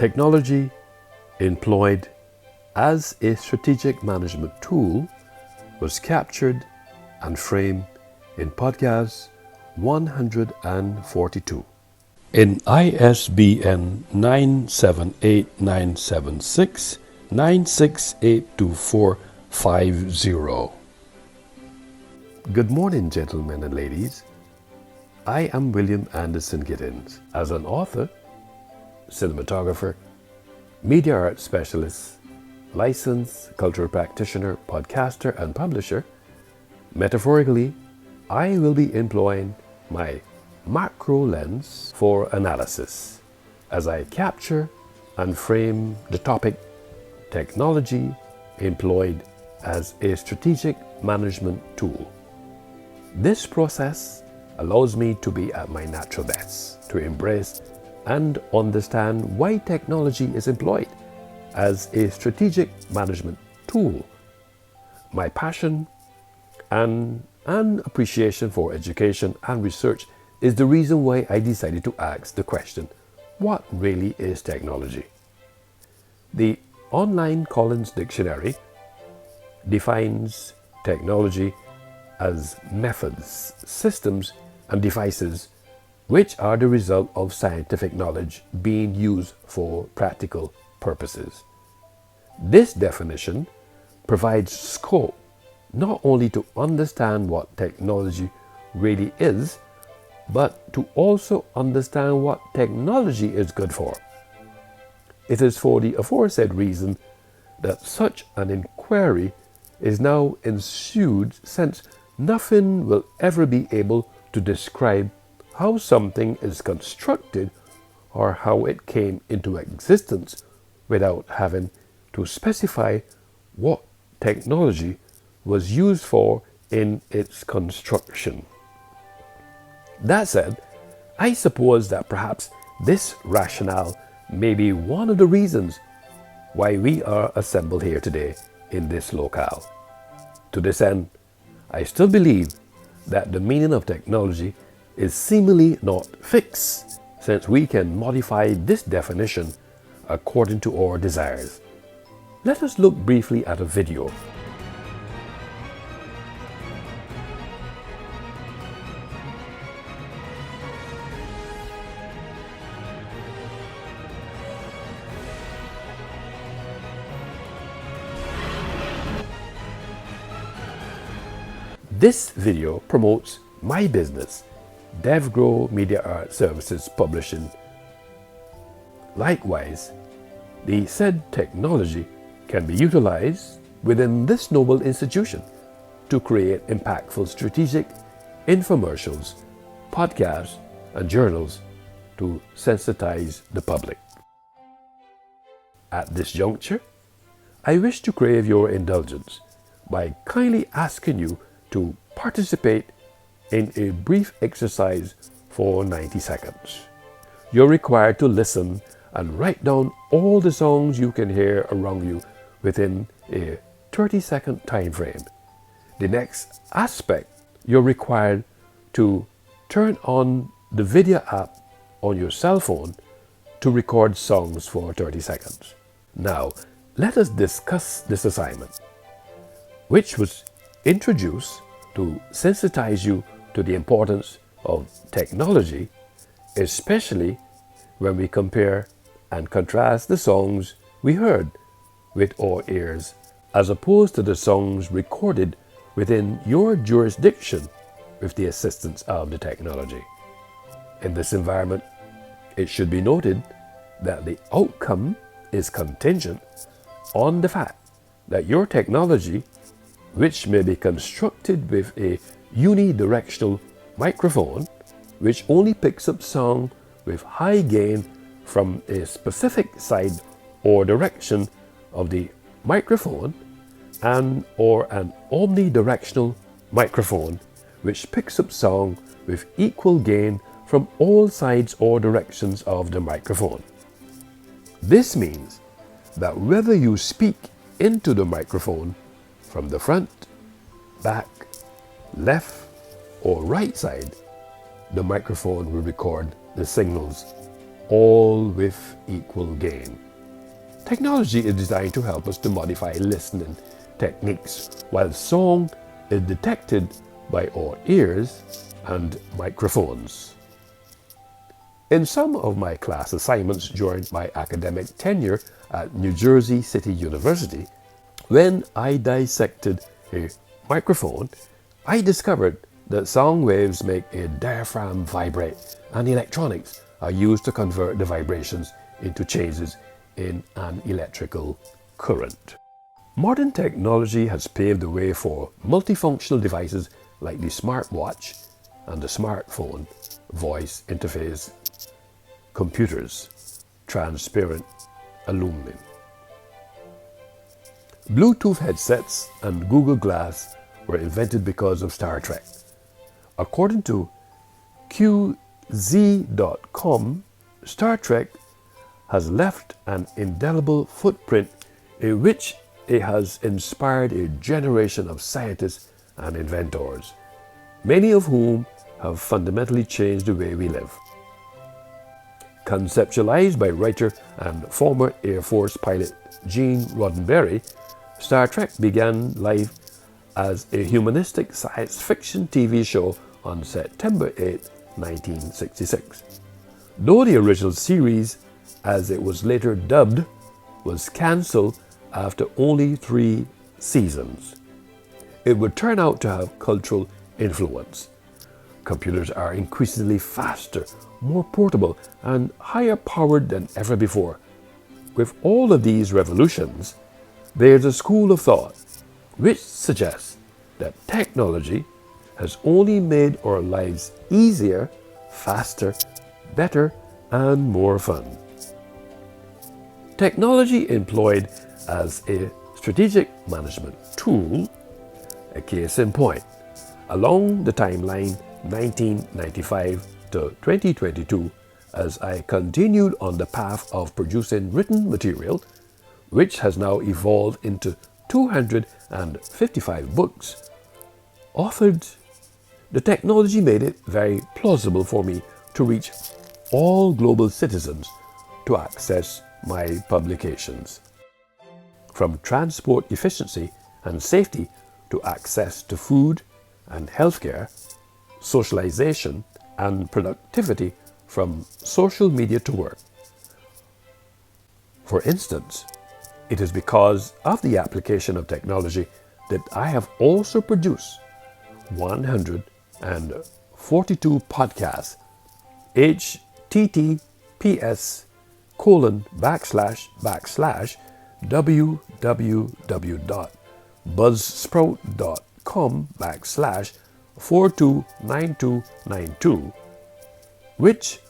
Technology employed as a strategic management tool was captured and framed in podcast 142. In ISBN 9789769682450. Good morning, gentlemen and ladies. I am William Anderson Giddens. As an author, cinematographer, media art specialist, licensed cultural practitioner, podcaster, and publisher, metaphorically, I will be employing my macro lens for analysis as I capture and frame the topic technology employed as a strategic management tool. This process allows me to be at my natural best, to embrace and understand why technology is employed as a strategic management tool. My passion and appreciation for education and research is the reason why I decided to ask the question, what really is technology? The online Collins Dictionary defines technology as methods, systems, and devices which are the result of scientific knowledge being used for practical purposes. This definition provides scope not only to understand what technology really is, but to also understand what technology is good for. It is for the aforesaid reason that such an inquiry is now ensued, since nothing will ever be able to describe how something is constructed or how it came into existence without having to specify what technology was used for in its construction. That said, I suppose that perhaps this rationale may be one of the reasons why we are assembled here today in this locale. To this end, I still believe that the meaning of technology is seemingly not fixed, since we can modify this definition according to our desires. Let us look briefly at a video. This video promotes my business, DevGrow Media Art Services Publishing. Likewise, the said technology can be utilized within this noble institution to create impactful strategic infomercials, podcasts, and journals to sensitize the public. At this juncture, I wish to crave your indulgence by kindly asking you to participate in a brief exercise for 90 seconds. You're required to listen and write down all the songs you can hear around you within a 30-second time frame. The next aspect, you're required to turn on the video app on your cell phone to record songs for 30 seconds. Now, let us discuss this assignment, which was introduced to sensitize you to the importance of technology, especially when we compare and contrast the songs we heard with our ears as opposed to the songs recorded within your jurisdiction with the assistance of the technology. In this environment, it should be noted that the outcome is contingent on the fact that your technology, which may be constructed with a unidirectional microphone, which only picks up sound with high gain from a specific side or direction of the microphone, and or an omnidirectional microphone, which picks up sound with equal gain from all sides or directions of the microphone. This means that whether you speak into the microphone from the front, back, left, or right side, the microphone will record the signals all with equal gain. Technology is designed to help us to modify listening techniques, while song is detected by our ears and microphones. In some of my class assignments during my academic tenure at New Jersey City University, when I dissected a microphone, I discovered that sound waves make a diaphragm vibrate, and electronics are used to convert the vibrations into changes in an electrical current. Modern technology has paved the way for multifunctional devices like the smartwatch and the smartphone, voice interface computers, transparent aluminum. Bluetooth headsets and Google Glass were invented because of Star Trek. According to QZ.com, Star Trek has left an indelible footprint in which it has inspired a generation of scientists and inventors, many of whom have fundamentally changed the way we live. Conceptualized by writer and former Air Force pilot Gene Roddenberry, Star Trek began life as a humanistic science fiction TV show on September 8, 1966. Though the original series, as it was later dubbed, was cancelled after only 3 seasons, it would turn out to have cultural influence. Computers are increasingly faster, more portable, and higher powered than ever before. With all of these revolutions, there's a school of thought which suggests that technology has only made our lives easier, faster, better, and more fun. Technology employed as a strategic management tool, a case in point, along the timeline 1995 to 2022, as I continued on the path of producing written material, which has now evolved into 255 books, authored, the technology made it very plausible for me to reach all global citizens to access my publications. From transport efficiency and safety to access to food and healthcare, socialization and productivity, from social media to work. For instance, it is because of the application of technology that I have also produced 142 podcasts. https://www.buzzsprout.com/429292, which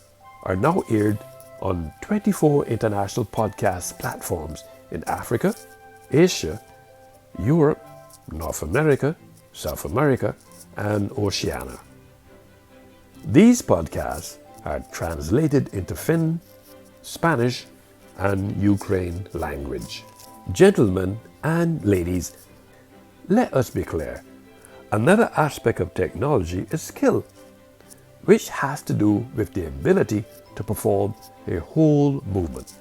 are now aired on 24 international podcast platforms in Africa, Asia, Europe, North America, South America, and Oceania. These podcasts are translated into Finn, Spanish, and Ukraine language. Gentlemen and ladies, let us be clear. Another aspect of technology is skill, which has to do with the ability to perform a whole movement.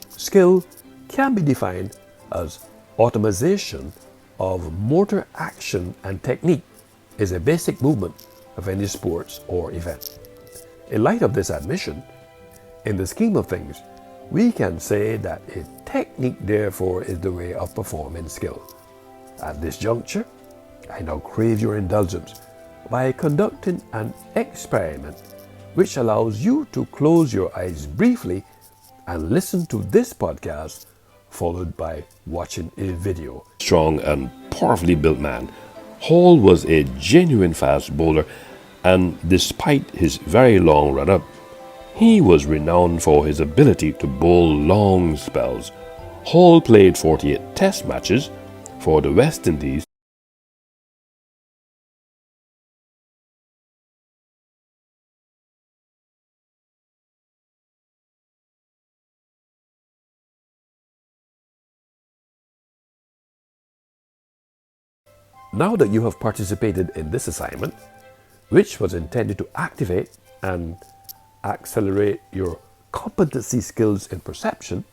Skill can be defined as automation of motor action, and technique is a basic movement of any sports or event. In light of this admission, in the scheme of things, we can say that a technique therefore is the way of performing skill. At this juncture, I now crave your indulgence by conducting an experiment which allows you to close your eyes briefly and listen to this podcast, followed by watching a video. Strong and powerfully built man, Hall was a genuine fast bowler, and despite his very long run-up, he was renowned for his ability to bowl long spells. Hall played 48 test matches for the West Indies. Now that you have participated in this assignment, which was intended to activate and accelerate your competency skills in perception,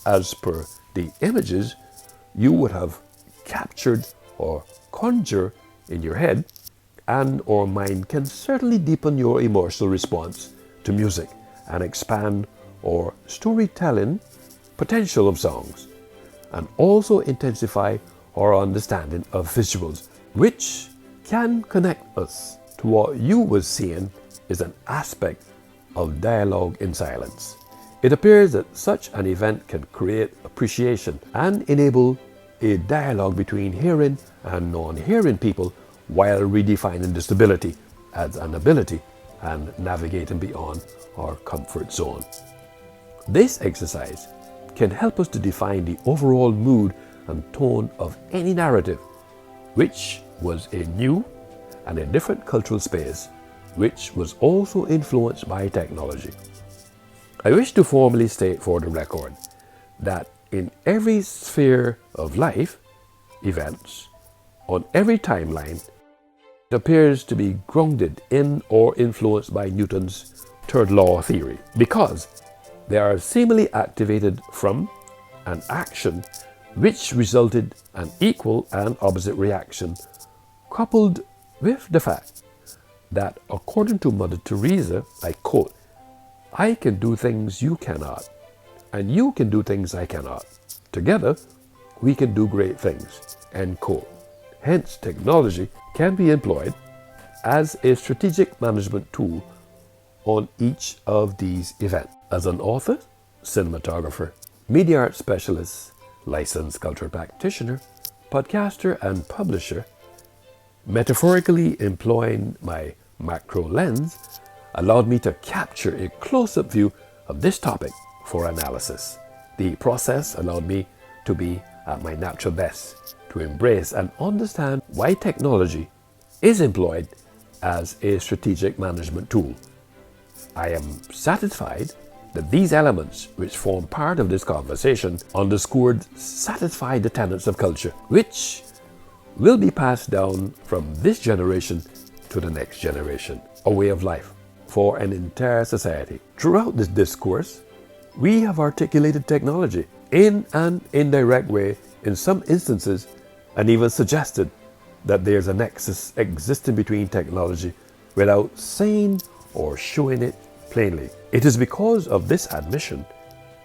as per the images you would have captured or conjure in your head, and or mind can certainly deepen your emotional response to music and expand or storytelling potential of songs, and also intensify our understanding of visuals, which can connect us to what you was seeing is an aspect of dialogue in silence. It appears that such an event can create appreciation and enable a dialogue between hearing and non-hearing people while redefining disability as an ability and navigating beyond our comfort zone. This exercise can help us to define the overall mood and tone of any narrative, which was a new and a different cultural space, which was also influenced by technology. I wish to formally state for the record that in every sphere of life, events, on every timeline, it appears to be grounded in or influenced by Newton's third law theory, because they are seemingly activated from an action which resulted an equal and opposite reaction, coupled with the fact that, according to Mother Teresa, I quote, "I can do things you cannot, and you can do things I cannot. Together, we can do great things," end quote. Hence, technology can be employed as a strategic management tool on each of these events. As an author, cinematographer, media art specialist, licensed cultural practitioner, podcaster, and publisher, metaphorically employing my macro lens allowed me to capture a close-up view of this topic for analysis. The process allowed me to be at my natural best, to embrace and understand why technology is employed as a strategic management tool. I am satisfied that these elements, which form part of this conversation, underscored satisfy the tenets of culture, which will be passed down from this generation to the next generation, a way of life for an entire society. Throughout this discourse, we have articulated technology in an indirect way in some instances, and even suggested that there's a nexus existing between technology without saying or showing it plainly. It is because of this admission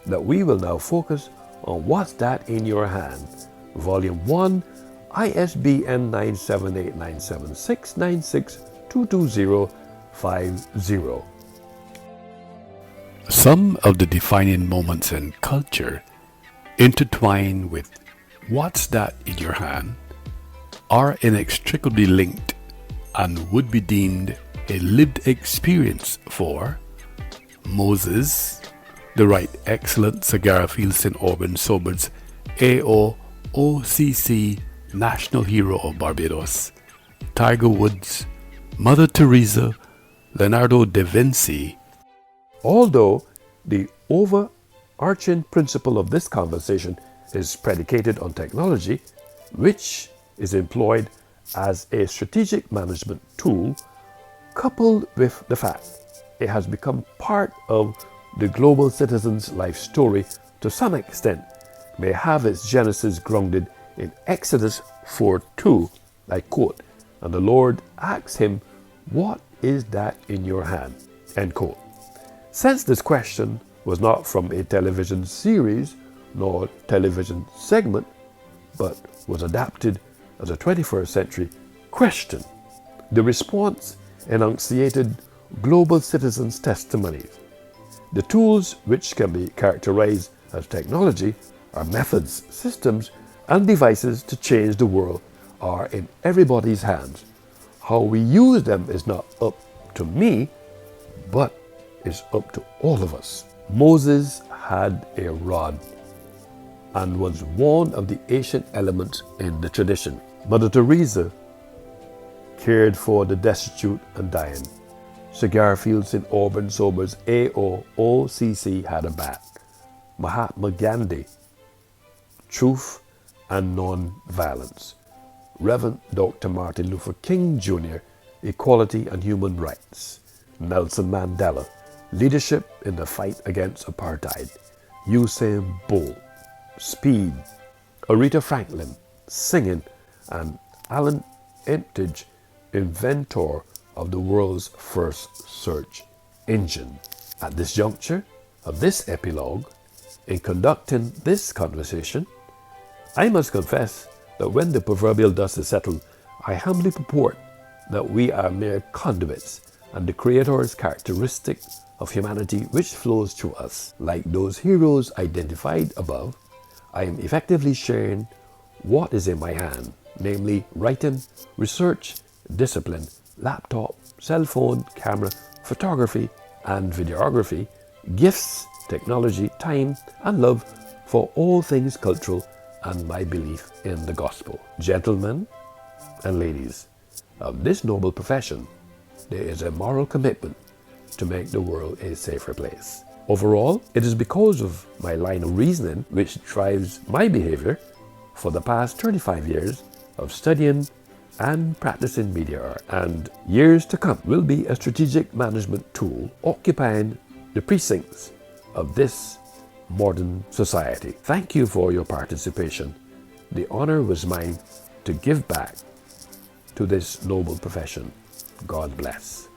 that we will now focus on What's That in Your Hand, Volume 1, ISBN 9789696225050. Some of the defining moments in culture intertwined with What's That in Your Hand are inextricably linked and would be deemed a lived experience for Moses, the Right Excellent Cigarfield St. Auburn Sober's AOOCC National Hero of Barbados, Tiger Woods, Mother Teresa, Leonardo da Vinci. Although the overarching principle of this conversation is predicated on technology, which is employed as a strategic management tool, coupled with the fact it has become part of the global citizen's life story to some extent, may have its genesis grounded in Exodus 4:2, I quote, "And the Lord asked him, 'What is that in your hand?'" End quote. Since this question was not from a television series nor television segment, but was adapted as a 21st century question, the response enunciated global citizens' testimonies. The tools which can be characterized as technology are methods, systems, and devices to change the world are in everybody's hands. How we use them is not up to me, but is up to all of us. Moses had a rod and was one of the ancient elements in the tradition. Mother Teresa cared for the destitute and dying. Cigarfield St. Auburn Sober's AOOCC had a bat. Mahatma Gandhi, truth and non-violence. Reverend Dr. Martin Luther King Jr., equality and human rights. Nelson Mandela, leadership in the fight against apartheid, Usain Bolt, speed, Aretha Franklin, singing, and Alan Entridge, inventor of the world's first search engine. At this juncture of this epilogue, in conducting this conversation, I must confess that when the proverbial dust is settled, I humbly purport that we are mere conduits and the Creator's characteristic of humanity which flows through us. Like those heroes identified above, I am effectively sharing what is in my hand, namely writing, research, discipline, laptop, cell phone, camera, photography, and videography, gifts, technology, time, and love for all things cultural, and my belief in the gospel. Gentlemen and ladies of this noble profession, there is a moral commitment to make the world a safer place. Overall, it is because of my line of reasoning which drives my behavior for the past 35 years of studying and practicing media art, and years to come will be a strategic management tool occupying the precincts of this modern society. Thank you for your participation. The honor was mine to give back to this noble profession. God bless.